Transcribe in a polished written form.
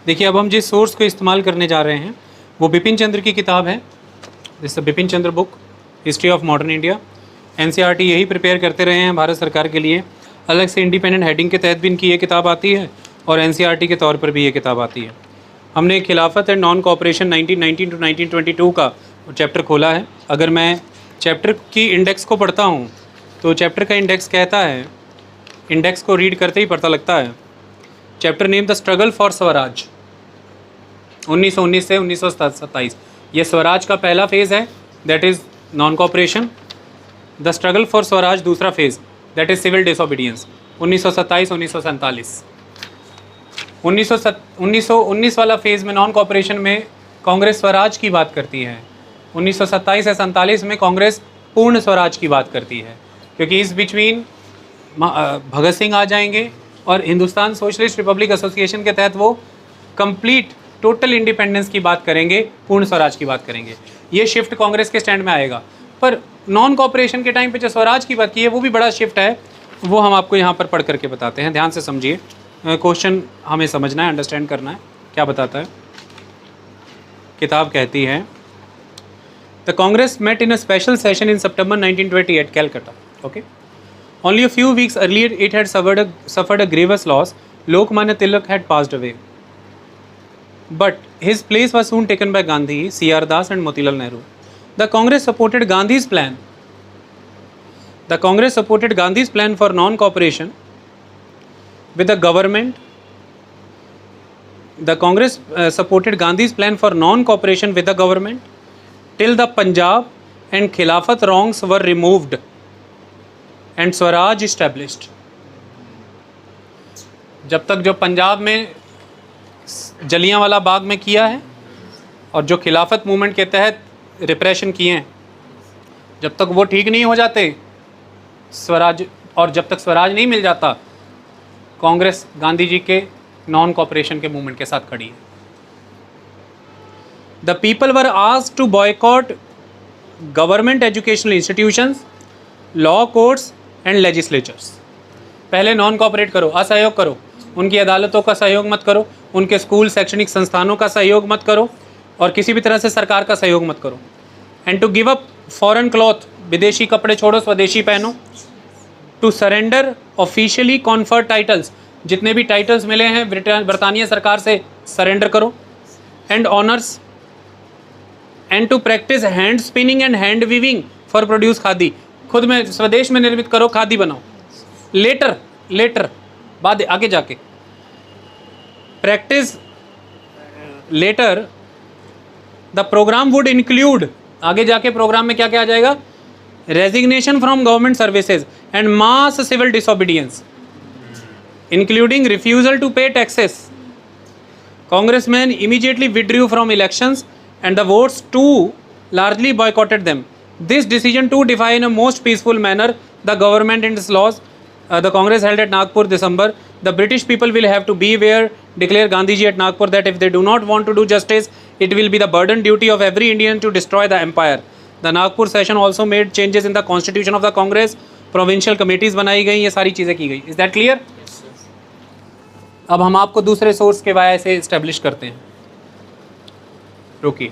देखिए, अब हम जिस सोर्स को इस्तेमाल करने जा रहे हैं वो बिपिन चंद्र की किताब है। This Bipin Chandra book, history of modern India. NCERT यही प्रिपेयर करते रहे हैं भारत सरकार के लिए। अलग से इंडिपेंडेंट हेडिंग के तहत भी इनकी ये किताब आती है और एनसीईआरटी के तौर पर भी ये किताब आती है। हमने खिलाफत एंड नॉन कोऑपरेशन 1919 टू 1922 का चैप्टर खोला है। अगर मैं चैप्टर की इंडेक्स को पढ़ता हूँ तो चैप्टर का इंडेक्स कहता है, इंडेक्स को रीड करते ही पता लगता है, chapter name the struggle for Swaraj 1919 से 1927। ये स्वराज का पहला फेज़ है, that is non cooperation. The struggle for Swaraj दूसरा phase, that is civil disobedience 1927-1947। 1919 वाला फेज़ में नॉन कोऑपरेशन में कांग्रेस स्वराज की बात करती है। 1927 से 47 में कांग्रेस पूर्ण स्वराज की बात करती है, क्योंकि इस बिचवीन भगत सिंह आ जाएंगे और हिंदुस्तान सोशलिस्ट रिपब्लिक एसोसिएशन के तहत वो कंप्लीट टोटल इंडिपेंडेंस की बात करेंगे, पूर्ण स्वराज की बात करेंगे। ये शिफ्ट कांग्रेस के स्टैंड में आएगा। पर नॉन कोऑपरेशन के टाइम पे जो स्वराज की बात की है वो भी बड़ा शिफ्ट है, वो हम आपको यहाँ पर पढ़ करके बताते हैं। ध्यान से समझिए, क्वेश्चन हमें समझना है, अंडरस्टैंड करना है क्या बताता है। किताब कहती है the Congress met in a special session in September 1920 at Calcutta. Okay, only a few weeks earlier it had suffered a grievous loss. Lokmanya Tilak had passed away, but his place was soon taken by Gandhi, C.R. Das and Motilal Nehru. The Congress supported Gandhi's plan. The Congress supported Gandhi's plan for non-cooperation with the government. The Congress supported Gandhi's plan for non-cooperation with the government till the Punjab and Khilafat wrongs were removed and Swaraj established. जब तक जो पंजाब में जलियांवाला बाग में किया है और जो खिलाफत मूवमेंट के तहत रिप्रेशन किए हैं, जब तक वो ठीक नहीं हो जाते स्वराज, और जब तक स्वराज नहीं मिल जाता, कांग्रेस गांधी जी के नॉन कोऑपरेशन के मूवमेंट के साथ खड़ी है। The people were asked to boycott government educational institutions, law courts and legislatures. पहले नॉन कोऑपरेट करो, असहयोग करो, उनकी अदालतों का सहयोग मत करो, उनके स्कूल शैक्षणिक संस्थानों का सहयोग मत करो और किसी भी तरह से सरकार का सहयोग मत करो। And to give up foreign cloth, विदेशी कपड़े छोड़ो, स्वदेशी पहनो। To surrender officially conferred titles, जितने भी टाइटल्स मिले हैं बरतानिया सरकार से सरेंडर करो। And honours, and to practice hand spinning and hand weaving for produce khadi, खुद में स्वदेश में निर्मित करो, खादी बनाओ। लेटर बाद आगे जाके practice later the program would include, आगे जाके प्रोग्राम में क्या क्या आ जाएगा, resignation from government services and mass civil disobedience including refusal to pay taxes. Congressmen immediately withdrew from elections and the votes too largely boycotted them. This decision to defy in a most peaceful manner the government and its laws. The Congress held at Nagpur, December. The British people will have to beware, declare Gandhiji at Nagpur, that if they do not want to do justice, it will be the burden duty of every Indian to destroy the empire. The Nagpur session also made changes in the constitution of the Congress. Provincial committees बनाई गई, ये सारी चीज़ें की गई। Is that clear? अब हम आपको दूसरे सोर्स के वाया से इस्टेब्लिश करते हैं। रुकिए,